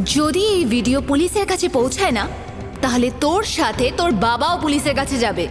যদি এই ভিডিও পুলিশের কাছে পৌঁছায় না, তাহলে তোর সাথে তোর বাবাও পুলিশের কাছে যাবে।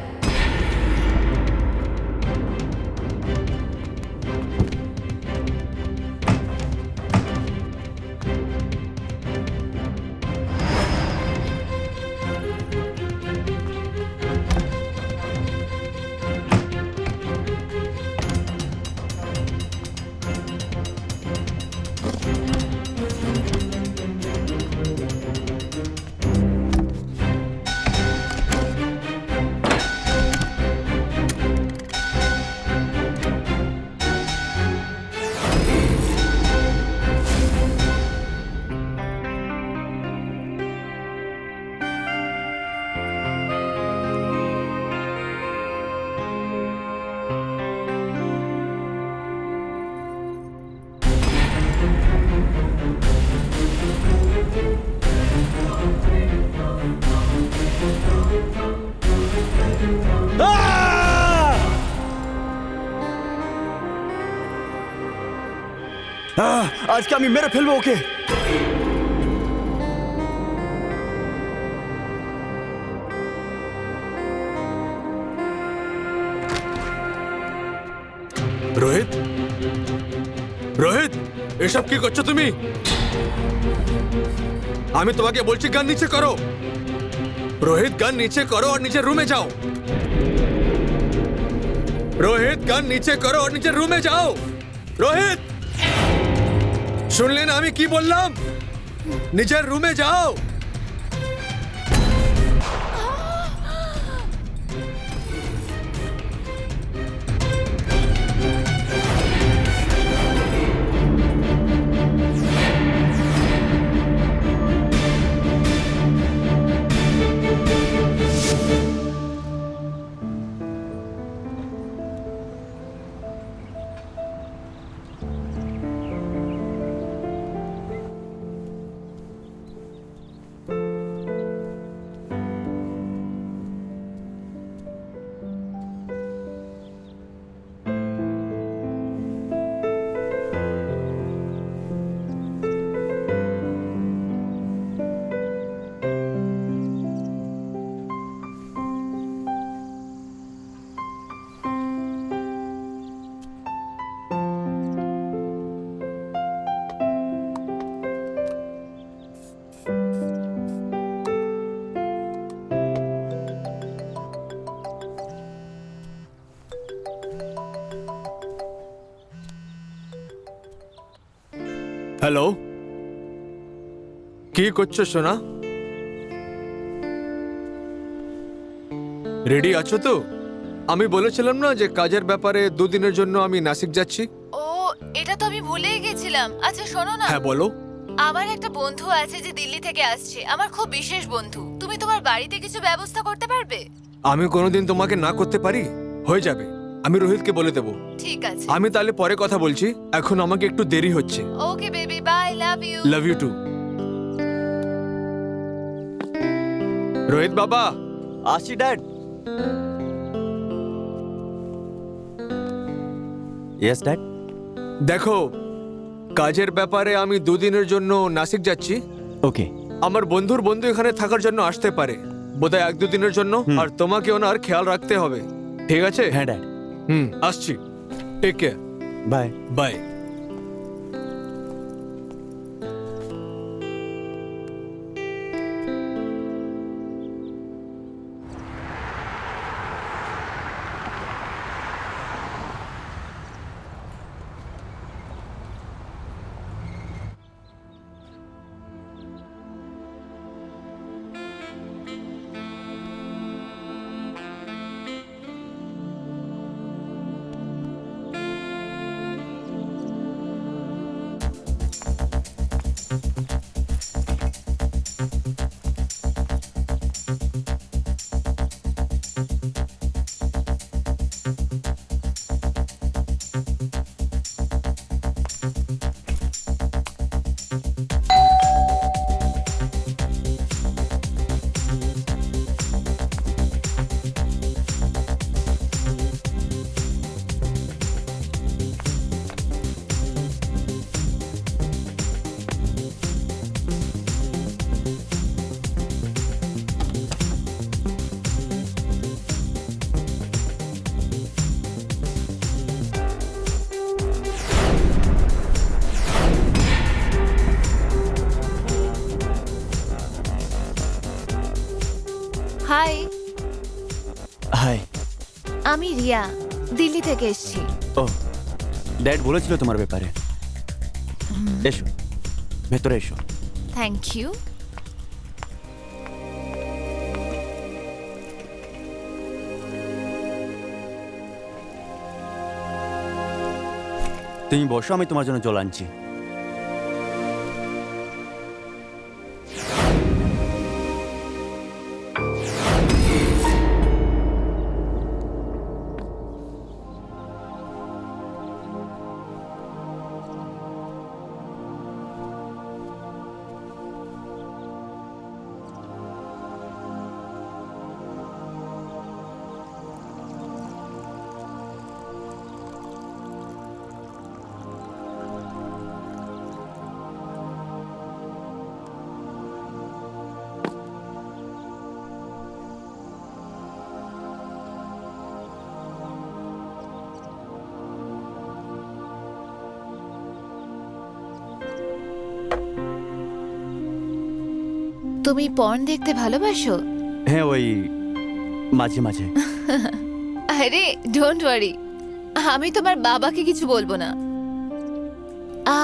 আজকে আমি মেরে ফেলবো ওকে। রোহিত, রোহিত, এসব কি করছো তুমি? আমি তোমাকে বলছি গান নিচে করো। রোহিত, গান নিচে করো আর নিজের রুমে যাও। রোহিত, গান নিচে করো আর নিজের রুমে যাও। রোহিত, শুনলেন আমি কি বললাম? নিজের রুমে যাও। হ্যালো, কি করছো সোনা? রেডি আছো তো? আমি বলেছিলাম না যে কাজের ব্যাপারে দুদিনের জন্য আমি নাসিক যাচ্ছি। ও, এটা তো আমি ভুলেই গেছিলাম। আচ্ছা শোনো না, হ্যাঁ বলো। আমার একটা বন্ধু আছে যে দিল্লি থেকে আসছে, আমার খুব বিশেষ বন্ধু। তুমি তোমার বাড়িতে কিছু ব্যবস্থা করতে পারবে? আমি কোনোদিন তোমাকে না করতে পারি? হয়ে যাবে, আমি রোহিতকে বলে দেবো। ঠিক আছে। আমি তাহলে পরে কথা বলছি, এখন আমাকে একটু দেরি হচ্ছে। Okay baby, bye, love you. Love you too. Rohit বাবা, আসি ড্যাড। Yes dad. দেখো, কাজের ব্যাপারে আমি দুদিনের জন্য নাসিক যাচ্ছি। ওকে। আমার বন্ধুর বন্ধু এখানে থাকার জন্য আসতে পারে, বোধহয় 1-2 দিনের জন্য। আর তোমাকে ওনার খেয়াল রাখতে হবে, ঠিক আছে? হ্যাঁ ড্যাড। আসছি। Take care. বাই। বাই। আমি রিয়া, দিল্লি থেকে এসেছি। ও ড্যাড বলেছিল তোমার ব্যাপারে। এসো ভেতরে এসো। Thank you. তুমি বসো, আমি তোমার জন্য জল আনছি। তুমি পর্ন দেখতে ভালোবাসো? হ্যাঁ, ওই মাঝে মাঝে। আরে ডোন্ট ওয়ারি, আমি তোমার বাবাকে কিছু বলবো না।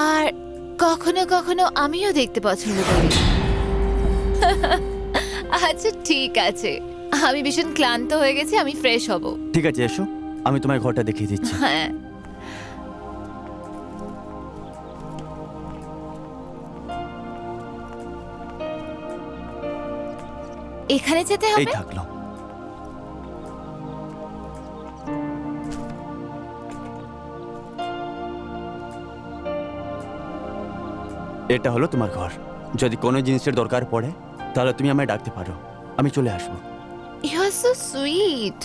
আর কখনো কখনো আমিও দেখতে পছন্দ করি। আচ্ছা ঠিক আছে, আমি ভীষণ ক্লান্ত হয়ে গেছি, আমি ফ্রেশ হব। ঠিক আছে এসো, আমি তোমার ঘরটা দেখিয়ে দিচ্ছি। হ্যাঁ। এখানে যেতে এই হবে? থাকলো। এটা হলো তোমার ঘর। যদি কোনো জিনিসের দরকার পড়ে তাহলে তুমি আমায় ডাকতে পারো, আমি চলে আসবো। You are so sweet.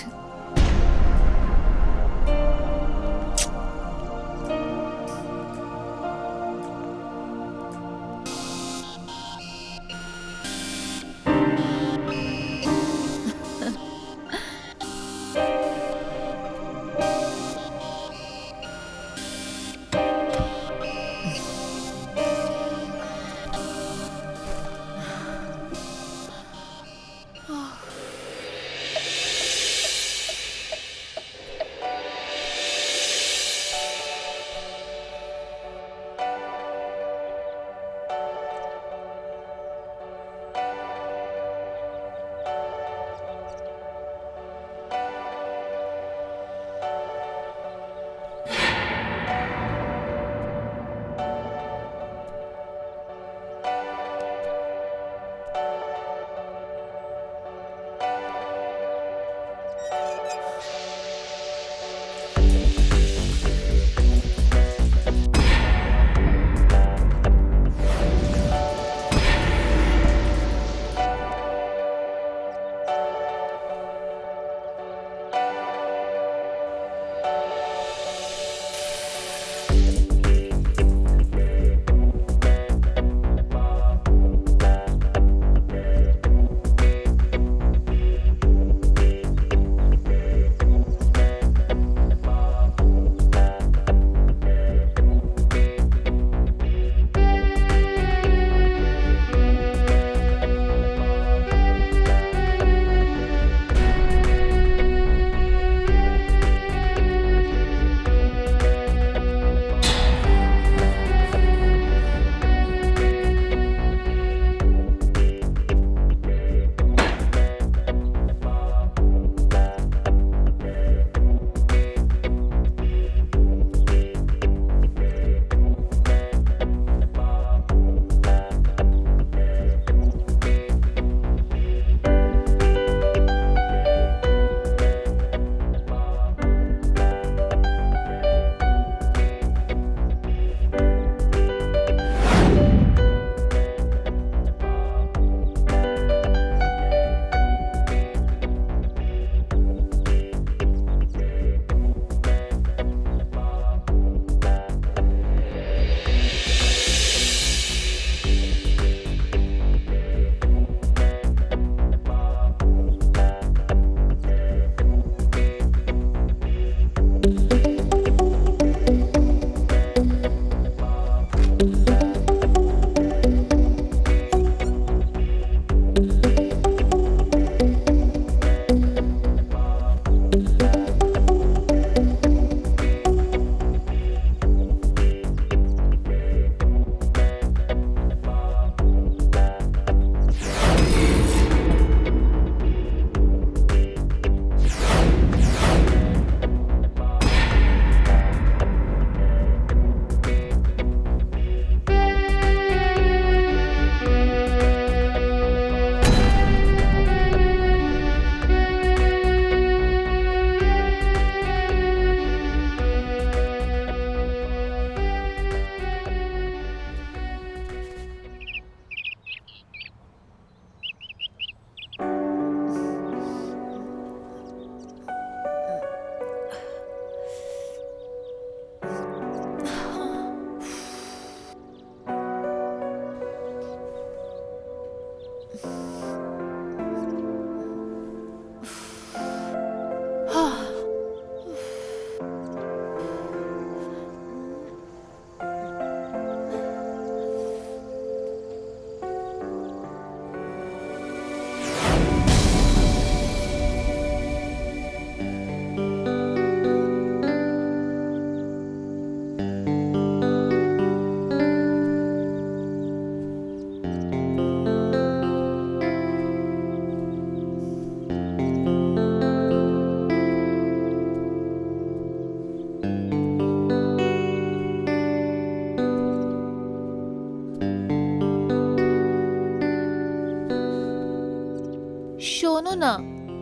শোনো না,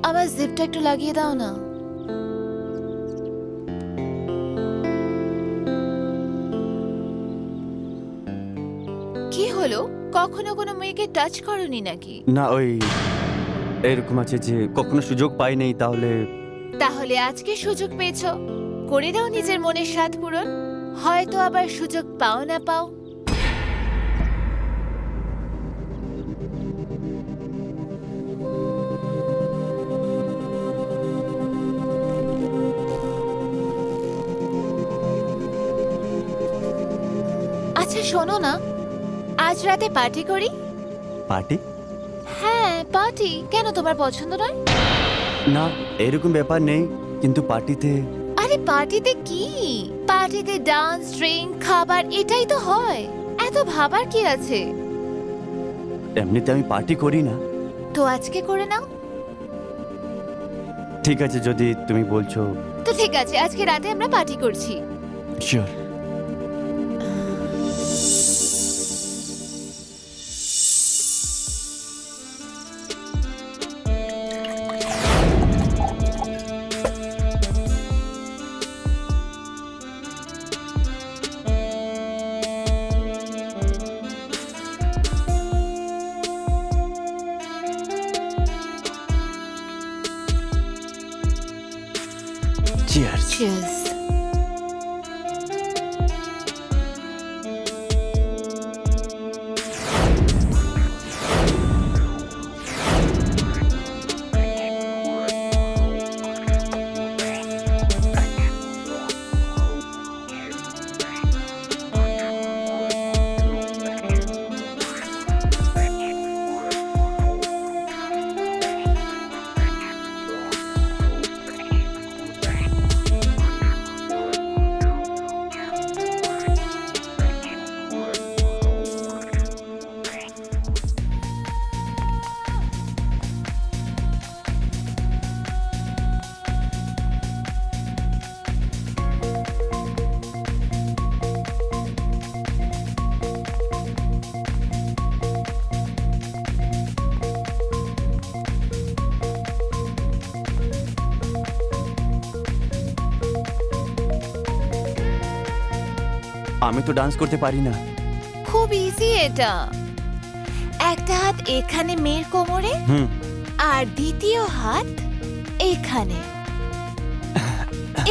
আমার জিপটা একটু লাগিয়ে দাও না। কি হলো, কখনো কোনো মেয়েকে টাচ করনি নাকি? না, ওই এরকম আছে যে কখনো সুযোগ পাই নেই, তাহলে তাহলে আজকে সুযোগ পেয়েছো, করে দাও নিজের মনের স্বাদ পূরণ। হয়তো আবার সুযোগ পাও না পাও। আচ্ছা শোনো না, আজ রাতে পার্টি করি। পার্টি? হ্যাঁ পার্টি, কেন তোমার পছন্দ নয়? না, এরকম ব্যাপার নেই, কিন্তু পার্টিতে আরে পার্টিতে কি, পার্টিতে ডান্স, ড্রিঙ্ক, খাবার, এটাই তো হয়। এত ভাবার কি আছে? এমনিতে আমি পার্টি করি না। তো আজকে করে নাও। ঠিক আছে, যদি তুমি বলছো। তো ঠিক আছে, আজকে রাতে আমরা পার্টি করছি। শিওর। চিয়ার্স। চিয়ার্স। আমি তো ডান্স করতে পারি না। খুব ইজি এটা। একটা হাত এখানে মেয়ের কোমরে, হুম। আর দ্বিতীয় হাত এখানে,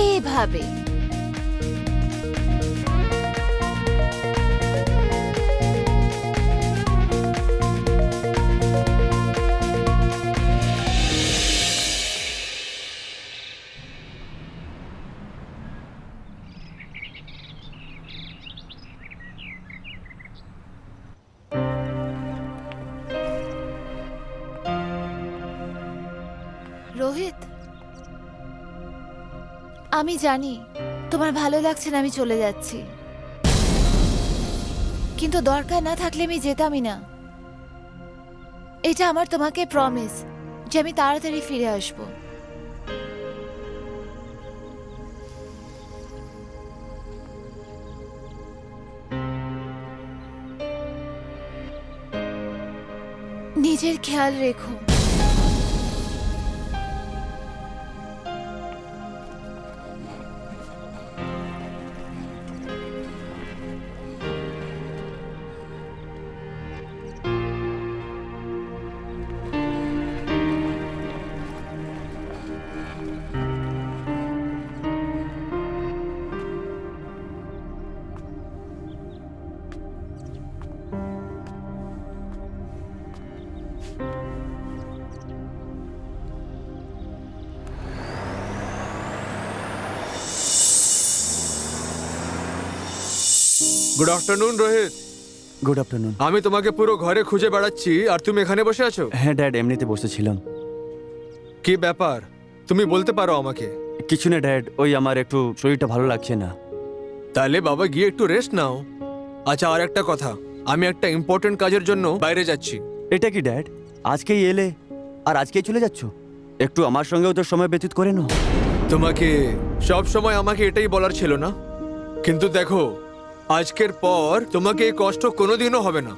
এভাবে। রোহিত, আমি জানি তোমার ভালো লাগছে না আমি চলে যাচ্ছি, কিন্তু দরকার না থাকলে আমি যেতামই না। এটা আমার তোমাকে প্রমিস যে আমি তাড়াতাড়ি ফিরে আসবো। নিজের খেয়াল রেখো। Good afternoon Rohit. Good afternoon. আমি তোমাকে পুরো ঘরে খুঁজে বেড়াচ্ছি আর তুমি এখানে বসে আছো। হ্যাঁ ড্যাড, এমনিতে বসেছিলাম। কি ব্যাপার, তুমি বলতে পারো আমাকে? কিছু না ড্যাড, ওই আমার একটু শরীরটা ভালো লাগছে না। তাহলে বাবা গিয়ে একটু রেস্ট নাও। আচ্ছা, আর একটা কথা, আমি একটা ইম্পর্টেন্ট কাজের জন্য বাইরে যাচ্ছি। এটা কি ড্যাড, আজকেই এলে আর আজকেই চলে যাচ্ছ? একটু আমার সঙ্গেও তো সময় ব্যতীত করে নাও। তোমাকে সব সময় আমাকে এটাই বলার ছিল না, কিন্তু দেখো আজকের পর তোমাকে এই কষ্ট কোনোদিনও হবে না।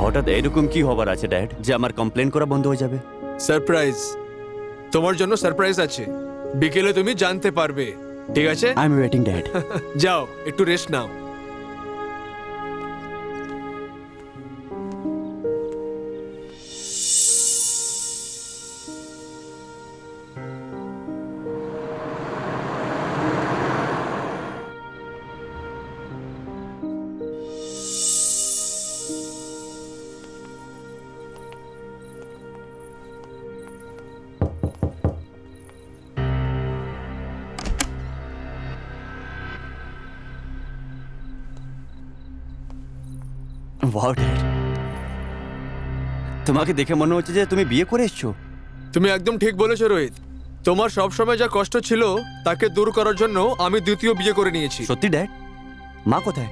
হঠাৎ এরকম কি হবার আছে ড্যাড যে আমার কমপ্লেন করা বন্ধ হয়ে যাবে? সারপ্রাইজ, তোমার জন্য সারপ্রাইজ আছে, বিকেলে তুমি জানতে পারবে, ঠিক আছে? I am waiting dad. যাও একটু রেস্ট নাও। ওয়াও ড্যাড, তোমাকে দেখে মনে হচ্ছে যে তুমি বিয়ে করে এসছো। তুমি একদম ঠিক বলেছো রোহিত, তোমার সব সময় যা কষ্ট ছিল তাকে দূর করার জন্য আমি দ্বিতীয় বিয়ে করে নিয়েছি। সত্যি ড্যাড? মা কোথায়?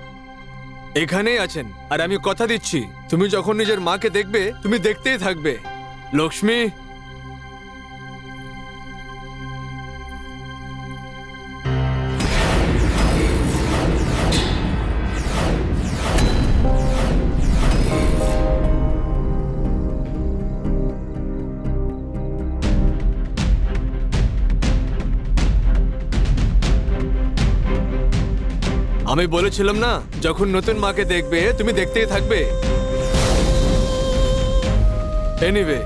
এখানেই আছেন, আর আমি কথা দিচ্ছি তুমি যখন নিজের মাকে দেখবে তুমি দেখতেই থাকবে। লক্ষ্মী, আমি বলেছিলাম না যখন নতুন মাকে দেখবে তুমি দেখতেই থাকবে। এনিওয়ে,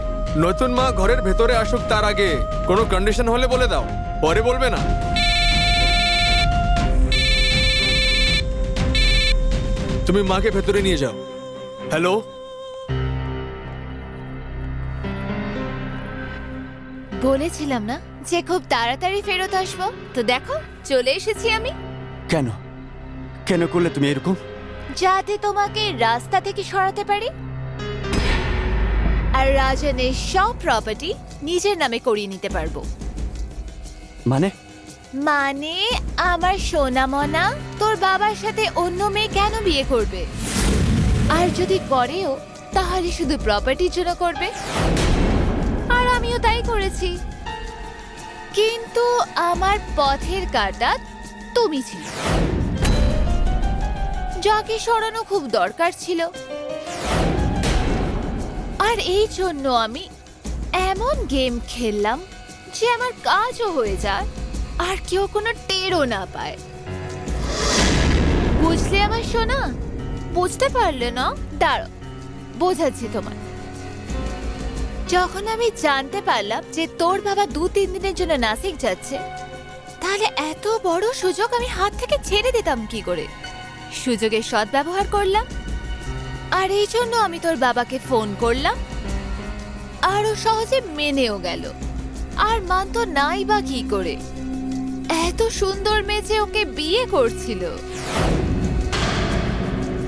নতুন মা ঘরের ভেতরে আসুক তার আগে কোনো কন্ডিশন হলে বলে দাও, পরে বলবে না। তুমি মাকে ভেতরে নিয়ে যাও। হ্যালো, বলেছিলাম না যে খুব তাড়াতাড়ি ফেরত আসবো, তো দেখো চলে এসেছি আমি। কেন কেন করলে তুমি এরকম? যাতে তোমাকে রাস্তা থেকে সরাতে পারি আর রাজনের সব প্রপার্টি নিজের নামে করিয়ে নিতে পারবো। মানে মানে আমার সোনা মনা তোর বাবার সাথে অন্য মেয়ে কেন বিয়ে করবে? আর যদি করেও তাহলে শুধু প্রপার্টির জন্য করবে। আর আমিও তাই করেছি, কিন্তু আমার পথের কাঁটা তুমি ছিল, যাকে সরানো খুব দরকার ছিল। আর এই জন্য আমি এমন গেম খেললাম যে আমার কাজও হয়ে যায় আর কেউ কোনো টেরও না পায়। বুঝলে আমার সোনা? বুঝতে পারলে না? দাঁড়ো বোঝাচ্ছি তোমার। যখন আমি জানতে পারলাম যে তোর বাবা 2-3 দিনের জন্য নাসিক যাচ্ছে, তাহলে এত বড় সুযোগ আমি হাত থেকে ছেড়ে দিতাম কি করে? সুযোগের সদ্ব্যবহার করলাম, আর এই জন্য আমি তোর বাবাকে ফোন করলাম, আর ও সহজে মেনেও গেল। আর মানতো নাই বা কি করে? এত সুন্দর মেয়ে যে ওকে বিয়ে করছিল।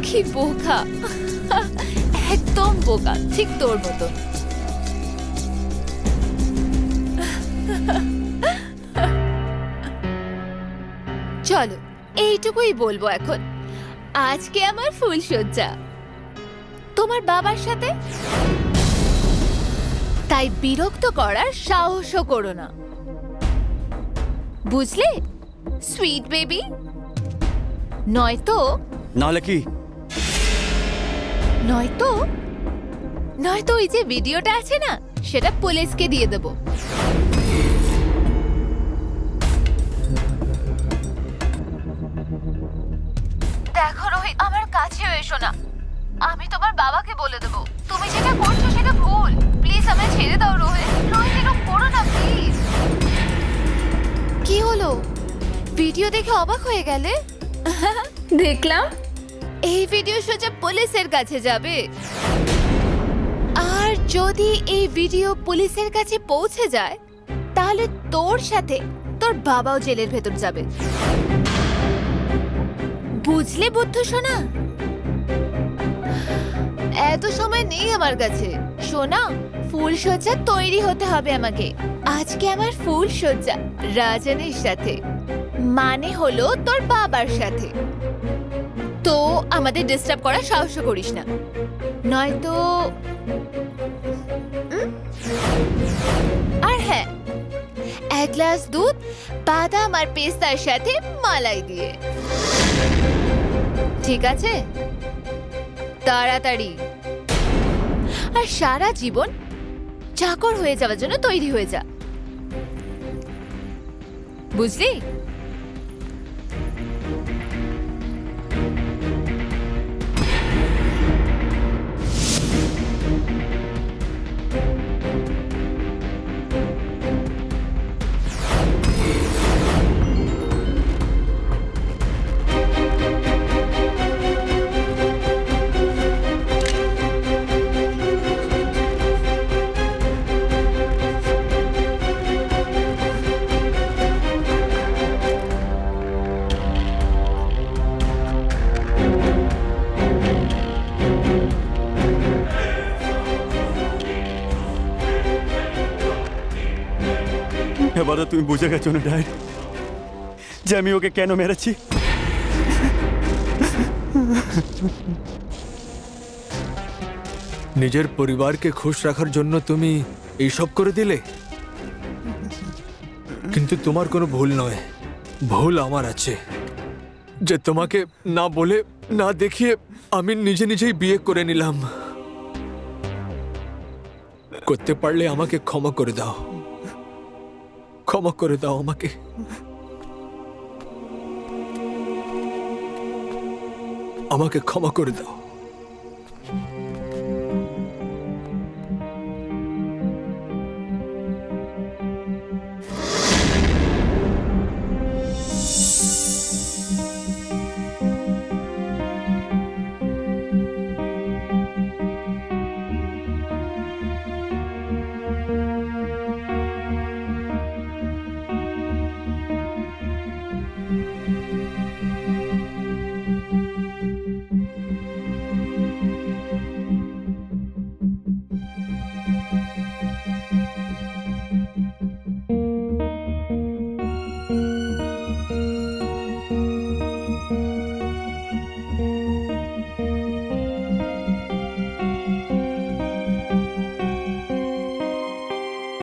কি বোকা, একদম বোকা, ঠিক তোর মতন। চলো এইটুকুই বলবো এখন। আজকে আমার ফুলসজ্জা তোমার বাবার সাথে, তাই বিরক্ত করার সাহসও করো না, বুঝলে সুইট বেবি? নয়তো নাহলে কি? নয়তো নয়তো ওই যে ভিডিওটা আছে না, সেটা পুলিশকে দিয়ে দেবো। দেখো রোহিত, আমার কাছেও এসো না, আমি তোমার বাবাকে বলে দেবো তুমি যেটা করছো সেটা ভুল। প্লিজ আমায় ছেড়ে দাও রোহিত। রোহিত এরকম করো না প্লিজ। কি হলো? ভিডিও দেখে অবাক হয়ে গেলে? দেখলাম। এই ভিডিও সোজা পুলিশের কাছে যাবে, আর যদি এই ভিডিও পুলিশের কাছে পৌঁছে যায় তাহলে তোর সাথে তোর বাবাও জেলের ভেতর যাবে। বুঝলে বুদ্ধু সোনা? এত সময় নেই আমার কাছে। সোনা, ফুল সজ্জা তৈরি হতে হবে আমাকে। আজকে আমার ফুল সজ্জা রাজনের সাথে, মানে হলো তোর বাবার সাথে। তো আমাদের ডিস্টার্ব করার সাহস করিস না, নয়তো। আর হ্যাঁ, 1 গ্লাস দুধ বাদাম আর পেস্তার সাথে মালাই দিয়ে, ঠিক আছে? তাড়াতাড়ি। আর সারা জীবন চাকর হয়ে যাওয়ার জন্য তৈরি হয়ে যা, বুঝলি? এবারে তুমি বুঝে গেছো না ড্যাড, যে আমি ওকে কেন মেরেছি? নিজের পরিবারকে খুশ রাখার জন্য তুমি এইসব করে দিলে, কিন্তু তোমার কোনো ভুল নয়, ভুল আমার আছে, যে তোমাকে না বলে না দেখিয়ে আমি নিজে নিজেই বিয়ে করে নিলাম। করতে পারলে আমাকে ক্ষমা করে দাও, ক্ষমা করে দাও আমাকে। আমাকে ক্ষমা করে দাও।